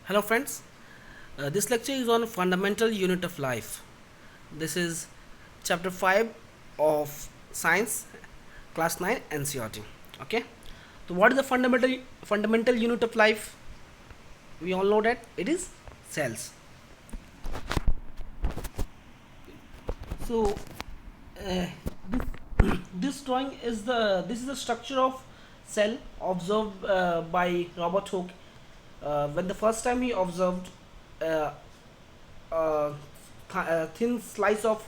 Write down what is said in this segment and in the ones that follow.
Hello friends, this lecture is on fundamental unit of life. This is chapter 5 of science, class 9 NCERT. Okay, so what is the fundamental unit of life? We all know that it is cells. So uh, this drawing is the structure of cell observed by Robert Hooke when the first time he observed uh, a thin slice of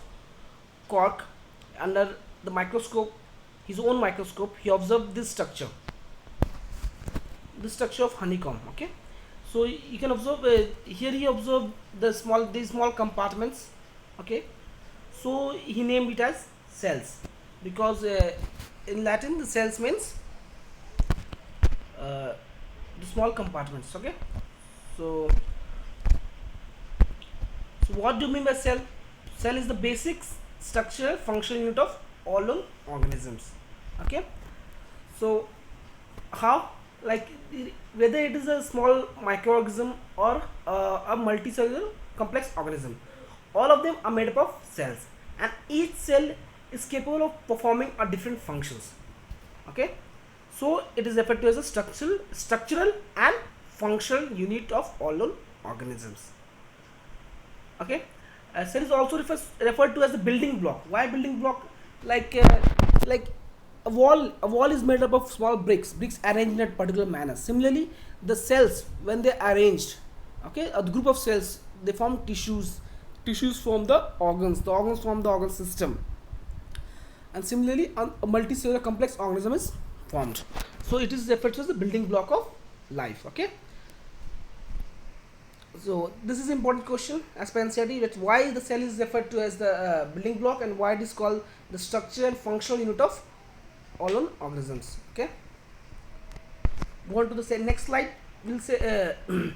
cork under the microscope, his own microscope. He observed this structure of honeycomb. Okay, so you can observe here he observed these small compartments. Okay, so he named it as cells because in Latin the cells means uh, the small compartments. Okay, so so what do you mean by cell? Cell is the basic structural functional unit of all known organisms. Okay, so how, like, whether it is a small microorganism or a multicellular complex organism, all of them are made up of cells, and each cell is capable of performing a different functions. Okay, so it is referred to as a structural and functional unit of all known organisms. Okay, cell is also referred to as the building block. Why building block? Like a wall is made up of small bricks arranged in a particular manner. Similarly, the cells, when they are arranged, okay, a group of cells, they form tissues form the organs form the organ system, and similarly a multicellular complex organism is formed. So it is referred to as the building block of life. Okay, so this is important question as per NCERT, that why the cell is referred to as the building block, and why it is called the structure and functional unit of all known organisms. Okay, go on to the next slide. We'll say okay.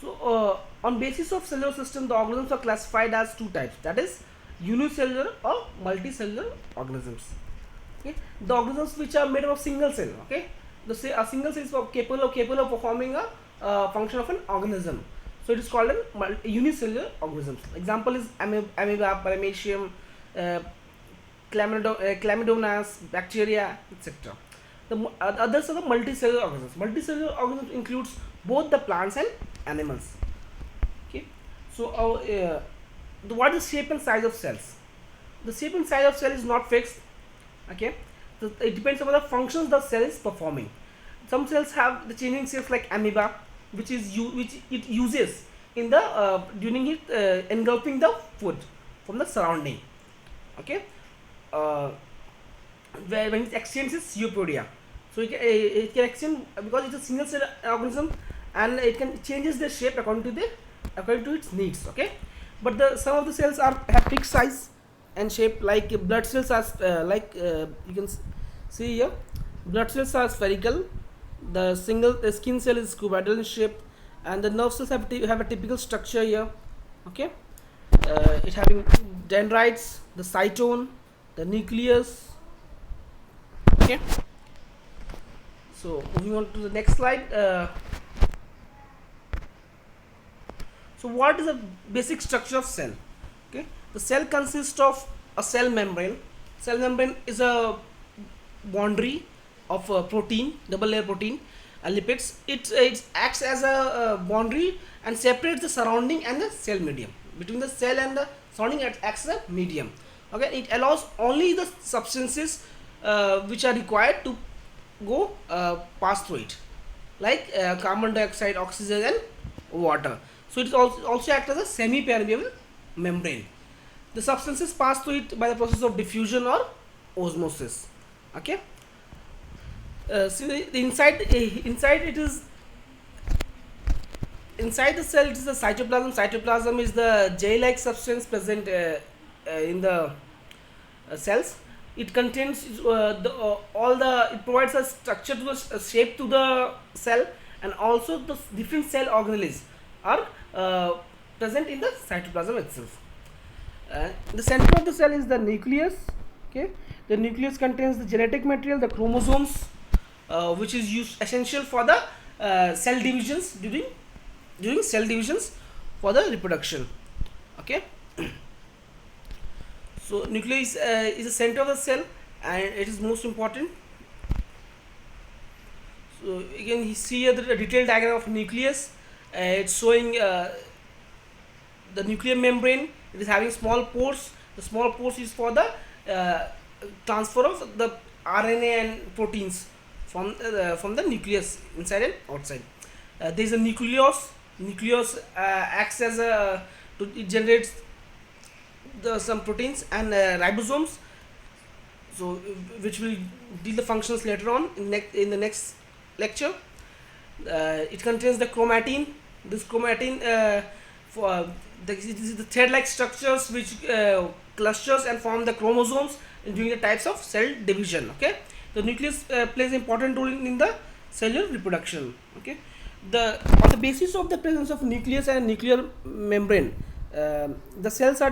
So on basis of cellular system, the organisms are classified as two types, that is unicellular or multicellular organisms. Okay, the organisms which are made up of single cell. Okay, a single cell is capable of performing a function of an organism, so it is called a unicellular organisms. Example is amoeba, paramecium, uh, chlamydomonas, bacteria, etc. Others are the multicellular organisms. Multicellular organisms includes both the plants and animals. Okay, so what is shape and size of cells? The shape and size of cell is not fixed. Okay, so it depends on the functions the cell is performing. Some cells have the changing shapes, like amoeba, which it uses in the during it engulfing the food from the surrounding. Okay, uh, when it exchanges eupodia, so it can exchange because it's a single cell organism, and it can changes their shape according to its needs. Okay, but some of the cells have fixed size and shape, like blood cells are you can see here, blood cells are spherical, the skin cell is cuboidal in shape, and the nerve cells have a typical structure here. Okay, it having dendrites, the cytone, the nucleus. Okay, so moving on to the next slide. So what is the basic structure of cell? Okay, the cell consists of a cell membrane. Cell membrane is a boundary of protein, double layer protein and lipids. It acts as a boundary and separates the surrounding and the cell medium. Between the cell and the surrounding, it acts as a medium. Okay, it allows only the substances which are required to go pass through it, like carbon dioxide, oxygen and water. So it is also act as a semi-permeable membrane. The substances pass through it by the process of diffusion or osmosis. Okay, so the inside it is inside the cell, it is the cytoplasm. Cytoplasm is the gel-like substance present in the cells. It contains it provides a structure to a shape to the cell, and also the different cell organelles are present in the cytoplasm itself. The center of the cell is the nucleus. Okay, the nucleus contains the genetic material, the chromosomes, which is used essential for the cell divisions during cell divisions for the reproduction. Okay, so nucleus is the center of the cell and it is most important. So again, you see here the detailed diagram of nucleus. It's showing the nuclear membrane. It is having small pores. The small pores is for the transfer of the RNA and proteins from the nucleus inside and outside. There is a nucleus. Nucleus acts as a it generates some proteins and ribosomes. So which will deal the functions later on in the next lecture. It contains the chromatin. This chromatin this is the thread-like structures which clusters and form the chromosomes during the types of cell division. Okay, the nucleus plays an important role in the cellular reproduction. Okay, on the basis of the presence of nucleus and nuclear membrane, the cells are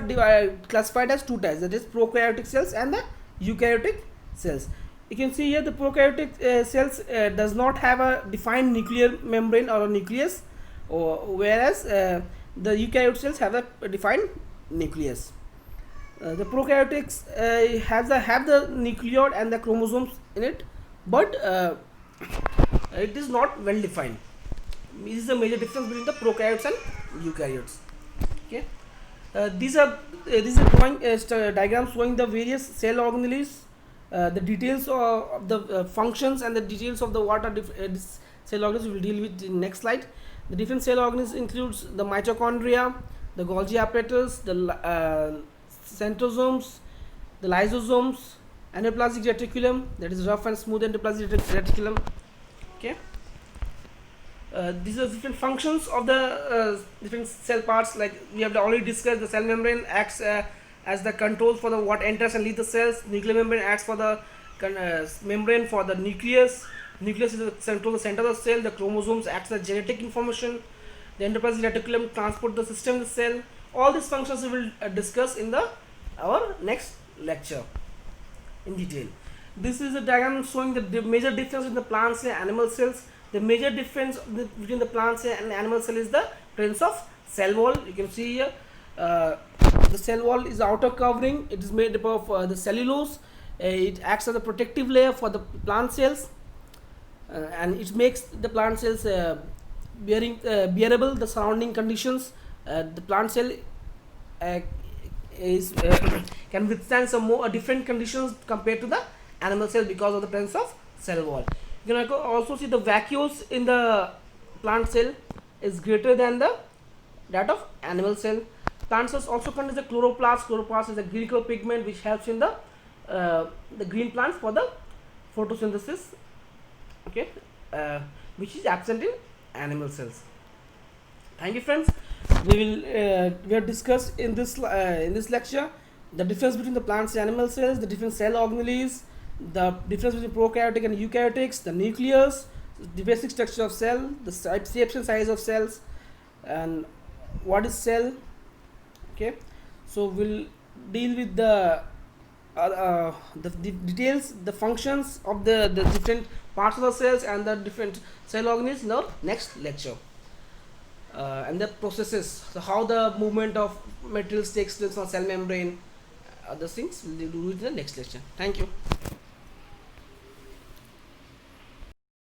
classified as two types, that is prokaryotic cells and the eukaryotic cells. You can see here the prokaryotic cells does not have a defined nuclear membrane or a nucleus, whereas the eukaryotic cells have a defined nucleus. The prokaryotics have the nucleus and the chromosomes in it, but it is not well defined. This is the major difference between the prokaryotes and eukaryotes. Okay, these are drawing diagrams showing the various cell organelles, the details of the functions and the details of the what are this cell organelles we will deal with in next slide. The different cell organelles includes the mitochondria, the Golgi apparatus, the centrosomes, the lysosomes, endoplasmic reticulum, that is rough and smooth endoplasmic reticulum. Okay, these are different functions of the different cell parts. Like we have already discussed, the cell membrane acts as the control for the what enters and leaves the cells. Nuclear membrane acts for the membrane for the nucleus. Nucleus is the center of the cell. The chromosomes acts as genetic information. The endoplasmic reticulum transport the system of the cell. All these functions we will discuss in our next lecture in detail. This is a diagram showing the major difference in the plant cell and animal cells. The major difference between the plant cell and animal cell is the presence of cell wall. You can see here the cell wall is outer covering. It is made up of the cellulose. It acts as a protective layer for the plant cells, and it makes the plant cells bearable the surrounding conditions. The plant cell can withstand some more different conditions compared to the animal cell because of the presence of cell wall. You can also see the vacuoles in the plant cell is greater than that of animal cell. Plant cells also contain the chloroplast. Chloroplast is a glycol pigment which helps in the green plants for the photosynthesis. Okay, which is absent in animal cells. Thank you, friends. We have discussed in this lecture the difference between the plants and animal cells, the different cell organelles, the difference between prokaryotic and eukaryotics, the nucleus, the basic structure of cell, the shape and size of cells, and what is cell. Okay, so we'll deal with the details, the functions of the different parts of the cells and the different cell organelles in our next lecture. And the processes, so how the movement of materials takes place on cell membrane, other things we'll do in the next lecture. Thank you.